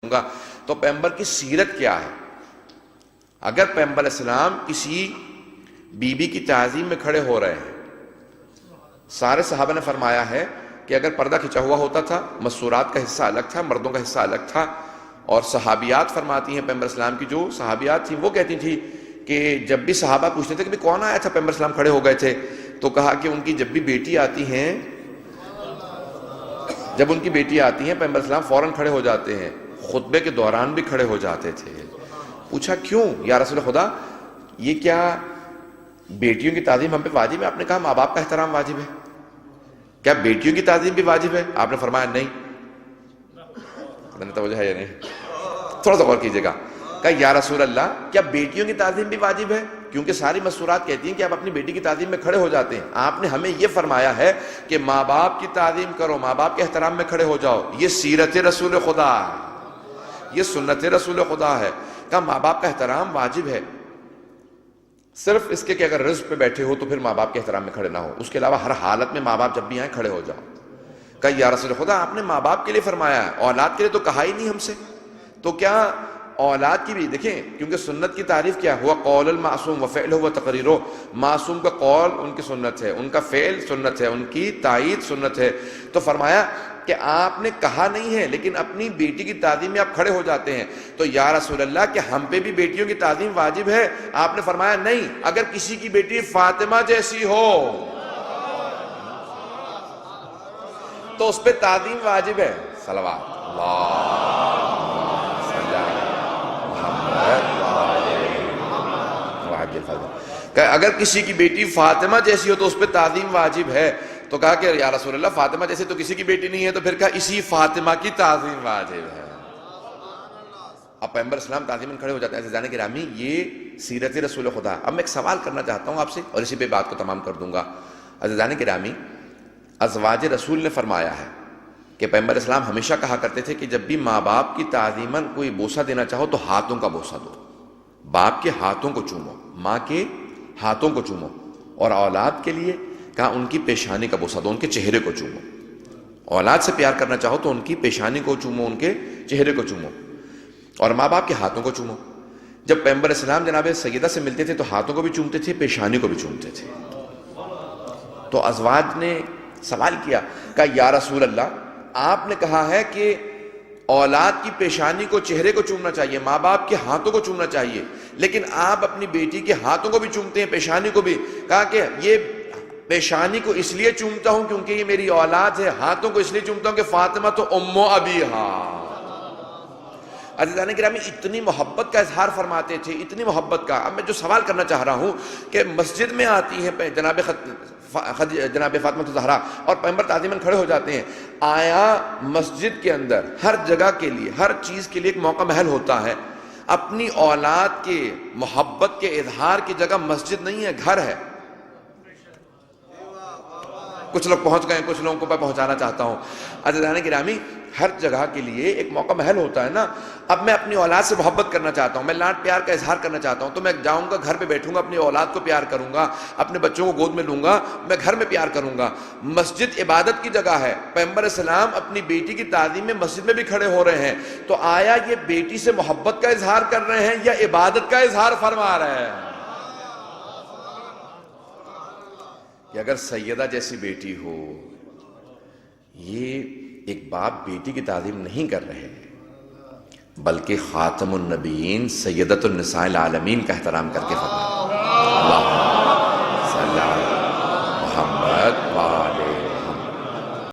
گا تو پیغمبر کی سیرت کیا ہے. اگر پیغمبر السلام کسی بی کی تعظیم میں کھڑے ہو رہے ہیں، سارے صحابہ نے فرمایا ہے کہ اگر پردہ کھچا ہوا ہوتا تھا، مستورات کا حصہ الگ تھا، مردوں کا حصہ الگ تھا. اور صحابیات فرماتی ہیں پیغمبر اسلام کی جو صحابیات تھیں وہ کہتی تھیں کہ جب بھی صحابہ پوچھتے تھے کہ کون آیا تھا، پیغمبر اسلام کھڑے ہو گئے تھے، تو کہا کہ ان کی جب بھی بیٹی آتی ہیں، جب ان کی بیٹی آتی ہیں پیغمبر اسلام فوراً کھڑے ہو جاتے ہیں، خطبے کے دوران بھی کھڑے ہو جاتے تھے. پوچھا کیوں یا رسول خدا، یہ کیا بیٹیوں کی تعظیم ہم پہ واجب ہے؟ آپ نے کہا ماں باپ کا احترام واجب ہے. کیا بیٹیوں کی تعظیم بھی واجب ہے؟ آپ نے فرمایا نہیں. توجہ ہے یا نہیں؟ تھوڑا سا غور کیجئے گا. کہا یا رسول اللہ کیا بیٹیوں کی تعظیم بھی واجب ہے؟ کیونکہ ساری مستورات کہتی ہیں کہ آپ اپنی بیٹی کی تعظیم میں کھڑے ہو جاتے ہیں. آپ نے ہمیں یہ فرمایا ہے کہ ماں باپ کی تعظیم کرو، ماں باپ کے احترام میں کھڑے ہو جاؤ. یہ سیرت رسول خدا ہے، یہ سنت رسول خدا ہے. کہا ماں باپ کا احترام واجب ہے، صرف اس کے کہ اگر رزق پہ بیٹھے ہو تو پھر ماں باپ کے احترام میں کھڑے نہ ہو، اس کے علاوہ ہر حالت میں ماں باپ جب بھی آئیں کھڑے ہو جاؤ. کہا یا رسول خدا آپ نے ماں باپ کے لیے فرمایا ہے، اولاد کے لیے تو کہا ہی نہیں ہم سے. تو کیا اولاد کی بھی دیکھیں، کیونکہ سنت کی تعریف کیا ہوا قول المعصوم و فعلہ و تقریرہ. معصوم کا قول ان کی سنت ہے، ان کا فعل سنت ہے، ان کی تائید سنت ہے. تو فرمایا کہ آپ نے کہا نہیں ہے لیکن اپنی بیٹی کی تعظیم میں آپ کھڑے ہو جاتے ہیں. تو یا رسول اللہ کہ ہم پہ بھی بیٹیوں کی تعظیم واجب ہے؟ آپ نے فرمایا نہیں. اگر کسی کی بیٹی فاطمہ جیسی ہو تو اس پہ تعظیم واجب ہے. صلوات کہ اگر کسی کی بیٹی فاطمہ جیسی ہو تو اس پہ تعظیم واجب ہے. تو کہا کہ یا رسول اللہ فاطمہ جیسے تو کسی کی بیٹی نہیں ہے. تو پھر کہا اسی فاطمہ کی تعظیم واجب ہے. اب پیغمبر اسلام تعظیم میں کھڑے ہو جاتے ہیں. عزیزان گرامی یہ سیرت رسول خدا. اب میں ایک سوال کرنا چاہتا ہوں آپ سے اور اسی پہ بات کو تمام کر دوں گا. عزیزان گرامی ازواج رسول نے فرمایا ہے کہ پیغمبر اسلام ہمیشہ کہا کرتے تھے کہ جب بھی ماں باپ کی تعظیماً کوئی بوسہ دینا چاہو تو ہاتھوں کا بوسہ دو. باپ کے ہاتھوں کو چومو، ماں کے ہاتھوں کو چومو. اور اولاد کے لیے کہا ان کی پیشانی کا بوسہ دو، ان کے چہرے کو چومو. اولاد سے پیار کرنا چاہو تو ان کی پیشانی کو چومو، ان کے چہرے کو چومو. اور ماں باپ کے ہاتھوں کو چومو. جب پیغمبر اسلام جناب سیدہ سے ملتے تھے تو ہاتھوں کو بھی چومتے تھے، پیشانی کو بھی چومتے تھے. تو ازواج نے سوال کیا، کہا یا رسول اللہ آپ نے کہا ہے کہ اولاد کی پیشانی کو، چہرے کو چومنا چاہیے، ماں باپ کے ہاتھوں کو چومنا چاہیے، لیکن آپ اپنی بیٹی کے ہاتھوں کو بھی چومتے ہیں، پیشانی کو بھی. کہا کہ یہ پیشانی کو اس لیے چومتا ہوں کیونکہ یہ میری اولاد ہے، ہاتھوں کو اس لیے چومتا ہوں کہ فاطمہ تو ام ابیہا. عزیزان گرامی اتنی محبت کا اظہار فرماتے تھے، اتنی محبت کا. اب میں جو سوال کرنا چاہ رہا ہوں کہ مسجد میں آتی ہیں جناب فاطمہ الزہرا اور پیغمبر تعظیماً کھڑے ہو جاتے ہیں. آیا مسجد کے اندر ہر جگہ کے لیے، ہر چیز کے لیے ایک موقع محل ہوتا ہے؟ اپنی اولاد کے محبت کے اظہار کی جگہ مسجد نہیں ہے، گھر ہے. کچھ لوگ پہنچ گئے، کچھ لوگوں کو میں پہنچانا چاہتا ہوں. عزیزان گرامی ہر جگہ کے لیے ایک موقع محل ہوتا ہے نا. اب میں اپنی اولاد سے محبت کرنا چاہتا ہوں، میں لاڈ پیار کا اظہار کرنا چاہتا ہوں، تو میں جاؤں گا گھر پہ بیٹھوں گا، اپنی اولاد کو پیار کروں گا، اپنے بچوں کو گود میں لوں گا، میں گھر میں پیار کروں گا. مسجد عبادت کی جگہ ہے. پیغمبر اسلام اپنی بیٹی کی تعظیم میں مسجد میں بھی کھڑے ہو رہے ہیں. تو آیا یہ بیٹی سے محبت کا اظہار کر رہے ہیں یا عبادت کا اظہار فرما رہے ہیں؟ کہ اگر سیدہ جیسی بیٹی ہو، یہ ایک باپ بیٹی کی تعظیم نہیں کر رہے بلکہ خاتم النبیین سیدۃ النساء العالمین کا احترام کر کے فرما